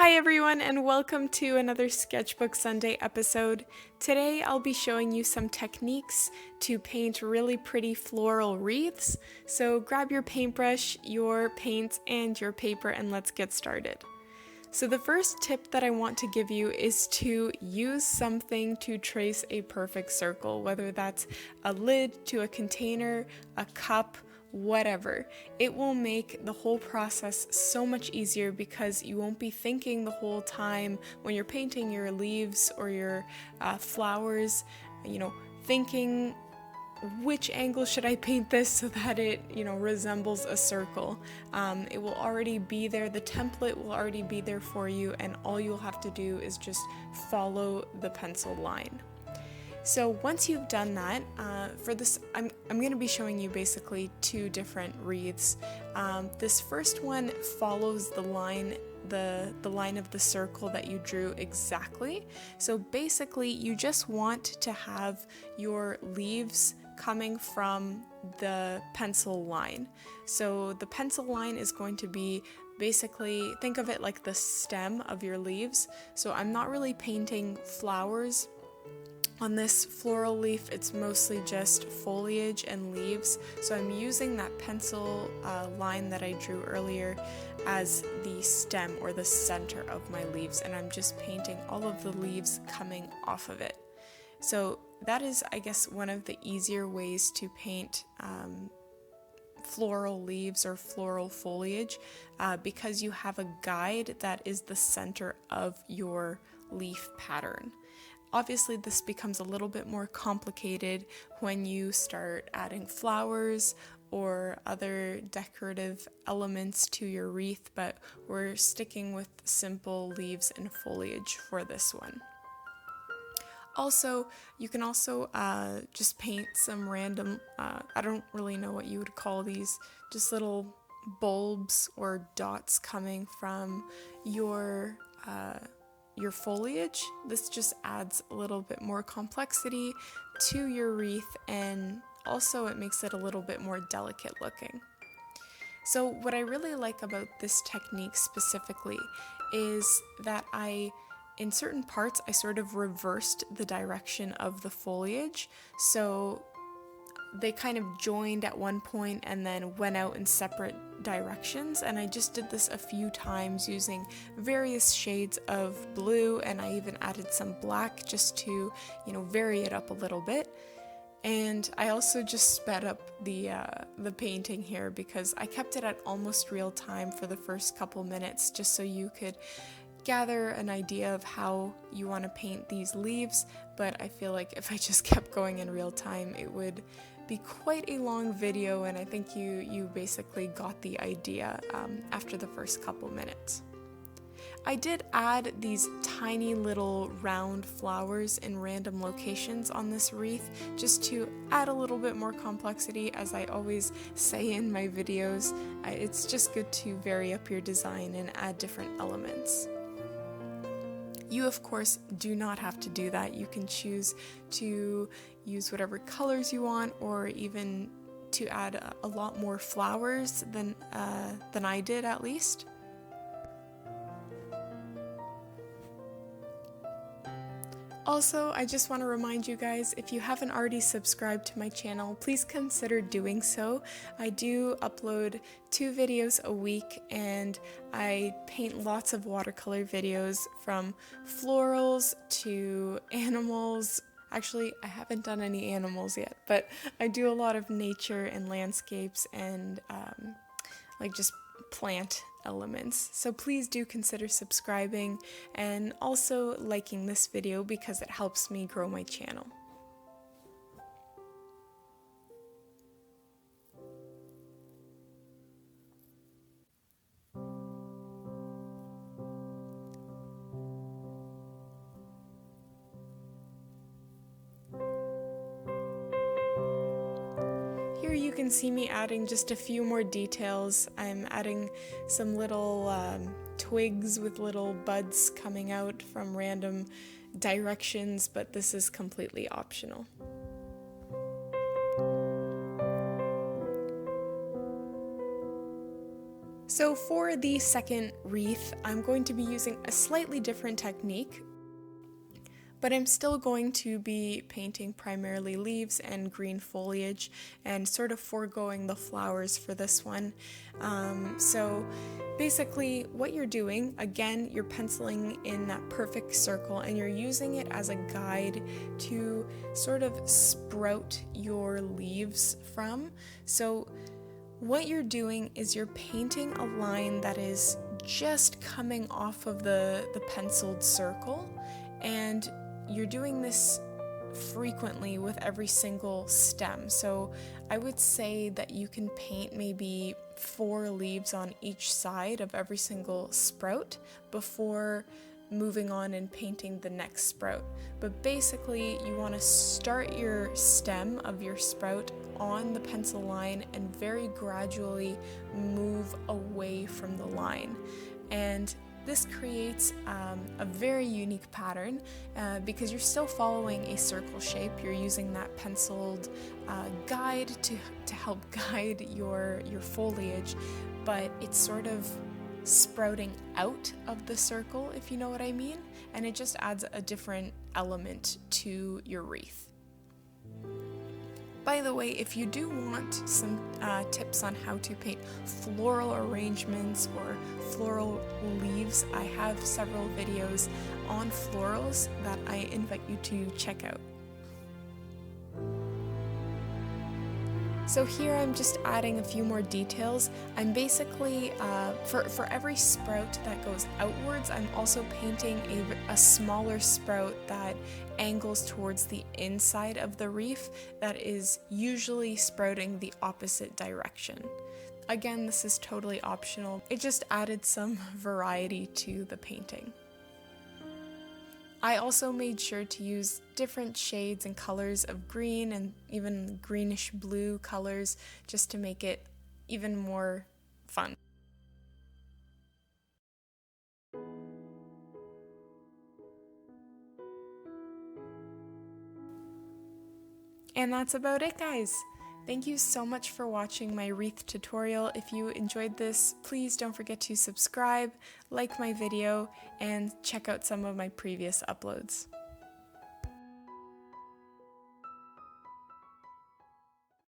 Hi everyone and welcome to another Sketchbook Sunday episode. Today I'll be showing you some techniques to paint really pretty floral wreaths. So grab your paintbrush, your paints, and your paper and let's get started. So the first tip that I want to give you is to use something to trace a perfect circle, whether that's a lid to a container, a cup, whatever. It will make the whole process so much easier because you won't be thinking the whole time when you're painting your leaves or your flowers, thinking which angle should I paint this so that it, resembles a circle. It will already be there, the template will already be there for you, and all you'll have to do is just follow the pencil line. So once you've done that, for this, I'm going to be showing you basically two different wreaths. This first one follows the line of the circle that you drew exactly. So basically, you just want to have your leaves coming from the pencil line. So the pencil line is going to be basically, think of it like the stem of your leaves. So I'm not really painting flowers. On this floral leaf, it's mostly just foliage and leaves, so I'm using that pencil line that I drew earlier as the stem or the center of my leaves, and I'm just painting all of the leaves coming off of it. So that is, I guess, one of the easier ways to paint floral leaves or floral foliage because you have a guide that is the center of your leaf pattern. Obviously, this becomes a little bit more complicated when you start adding flowers or other decorative elements to your wreath, but we're sticking with simple leaves and foliage for this one. Also, you can also just paint some random, I don't really know what you would call these, just little bulbs or dots coming from your foliage. This just adds a little bit more complexity to your wreath, and also it makes it a little bit more delicate looking. So what I really like about this technique specifically is that in certain parts, I sort of reversed the direction of the foliage. So they kind of joined at one point and then went out in separate directions, and I just did this a few times using various shades of blue, and I even added some black just to, vary it up a little bit. And I also just sped up the painting here because I kept it at almost real time for the first couple minutes just so you could gather an idea of how you want to paint these leaves, but I feel like if I just kept going in real time, it would be quite a long video, and I think you basically got the idea after the first couple minutes. I did add these tiny little round flowers in random locations on this wreath just to add a little bit more complexity. As I always say in my videos, it's just good to vary up your design and add different elements. You, of course, do not have to do that. You can choose to use whatever colors you want, or even to add a lot more flowers than I did, at least. Also, I just want to remind you guys, if you haven't already subscribed to my channel, please consider doing so. I do upload 2 videos a week, and I paint lots of watercolor videos from florals to animals. Actually, I haven't done any animals yet, but I do a lot of nature and landscapes and just plant elements. So please do consider subscribing and also liking this video because it helps me grow my channel. Here you can see me adding just a few more details. I'm adding some little twigs with little buds coming out from random directions, but this is completely optional. So for the second wreath, I'm going to be using a slightly different technique, but I'm still going to be painting primarily leaves and green foliage and sort of foregoing the flowers for this one. So basically what you're doing, again, you're penciling in that perfect circle and you're using it as a guide to sort of sprout your leaves from. So what you're doing is you're painting a line that is just coming off of the penciled circle, and you're doing this frequently with every single stem. So I would say that you can paint maybe 4 leaves on each side of every single sprout before moving on and painting the next sprout. But basically you want to start your stem of your sprout on the pencil line and very gradually move away from the line. And this creates a very unique pattern because you're still following a circle shape. You're using that penciled guide to help guide your foliage, but it's sort of sprouting out of the circle, if you know what I mean, and it just adds a different element to your wreath. By the way, if you do want some tips on how to paint floral arrangements or floral leaves, I have several videos on florals that I invite you to check out. So here I'm just adding a few more details. I'm basically, for every sprout that goes outwards, I'm also painting a smaller sprout that angles towards the inside of the wreath that is usually sprouting the opposite direction. Again, this is totally optional. It just added some variety to the painting. I also made sure to use different shades and colors of green and even greenish blue colors just to make it even more fun. And that's about it, guys. Thank you so much for watching my wreath tutorial. If you enjoyed this, please don't forget to subscribe, like my video, and check out some of my previous uploads.